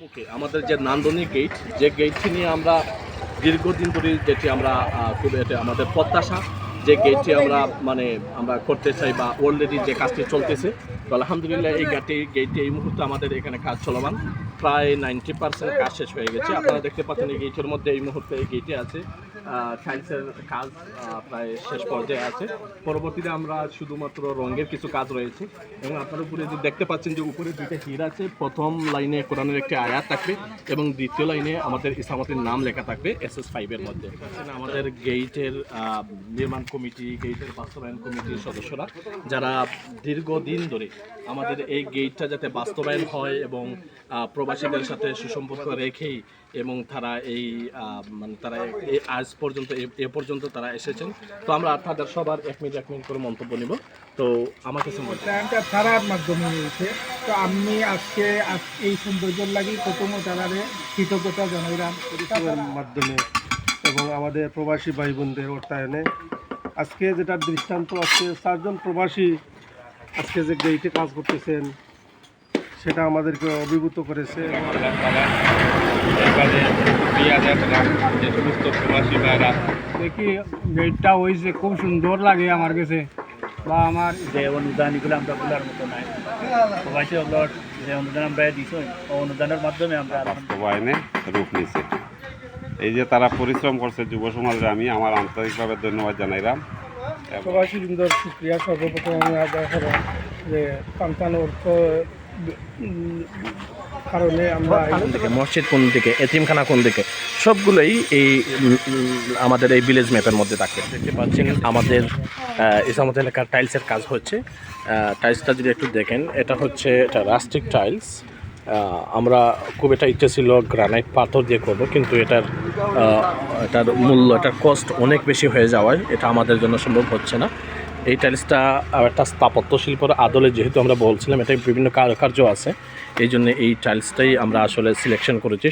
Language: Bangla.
মুখে আমাদের যে নান্দনিক গেট, যে গেটটি নিয়ে আমরা দীর্ঘদিন ধরে যেটি আমরা খুব এটা আমাদের প্রত্যাশা, যে গেটটি আমরা করতে চাই বা অলরেডি যে কাজটি চলতেছে। তো আলহামদুলিল্লাহ এই গেটটি এই মুহূর্তে আমাদের এখানে কাজ চলমান, প্রায় 90% কাজ শেষ হয়ে গেছে। আপনারা দেখতে পাচ্ছেন এই গেটের মধ্যে এই মুহূর্তে এই গেটে আছে টাইলসের কাজ প্রায় শেষ পর্যায়ে আছে। পরবর্তীতে আমরা শুধুমাত্র রঙের কিছু কাজ রয়েছে এবং আপনার উপরে যে দেখতে পাচ্ছেন যে উপরে দুইটা হির আছে। প্রথম লাইনে কোরআনের একটি আয়াত থাকবে এবং দ্বিতীয় লাইনে আমাদের ইসলামতের নাম লেখা থাকবে SS5 মধ্যে। আমাদের গেটের নির্মাণ কমিটি, গেটের বাস্তবায়ন কমিটির সদস্যরা যারা দীর্ঘদিন ধরে আমাদের এই গেটটা যাতে বাস্তবায়ন হয় এবং প্রবাসীদের সাথে সুসম্পর্ক রেখেই এবং তারা আজ পর্যন্ত এ পর্যন্ত তারা এসেছেন। তো আমরা আপনাদের সবার এক মিনিট করে মন্তব্য নিব। তো আমার কাছে তারার মাধ্যমে হয়েছে। তো আমি আজকে এই সৌন্দর্যের লাগি প্রথম তারারে কৃতজ্ঞতা জানাইলাম পরিষেবার মাধ্যমে এবং আমাদের প্রবাসী ভাই বোনদের অর্থায়নে। আজকে যেটা দৃষ্টান্ত আছে, 4 জন প্রবাসী আজকে যে গেইটে কাজ করতেছেন সেটা আমাদেরকে অভিভূত করেছে। দেখি গেটটা হয়েছে, খুব সুন্দর লাগে আমার কাছে। বা আমার যে অনুদান এগুলো আমরা বলার মতো নাই, প্রবাসী ওগুলোর যে অনুদান আমরা দিচ্ছি অনুদানের মাধ্যমে আমরা বাস্তবায়নে রূপ নিচ্ছে। এই যে তারা পরিশ্রম করছে, যুব সমাজে আমি আমার আন্তরিকভাবে ধন্যবাদ জানাইলাম। প্রবাসী সুন্দর সুক্রিয়া। সর্বপ্রথম আমি আদায় করব যে সন্তান অর্থ কারণে আমরা মসজিদ কোন দিকে, এতিমখানা কোন দিকে, সবগুলোই এই আমাদের এই ভিলেজ ম্যাপের মধ্যে থাকে। দেখতে পাচ্ছেন আমাদের ইসলামত এলাকার টাইলসের কাজ হচ্ছে। টাইলসটা যদি একটু দেখেন, এটা হচ্ছে রাস্টিক টাইলস। আমরা খুব এটা ইচ্ছে ছিল গ্রানাইট পাথর দিয়ে করবো, কিন্তু এটার মূল্য, এটার কস্ট অনেক বেশি হয়ে যাওয়ায় এটা আমাদের জন্য সম্ভব হচ্ছে না। এই টাইলসটা একটা স্থাপত্য শিল্পর আদলে, যেহেতু আমরা বলছিলাম এটা বিভিন্ন কারুকার্য আছে, এই জন্য এই টাইলসটাই আমরা আসলে সিলেকশন করেছি।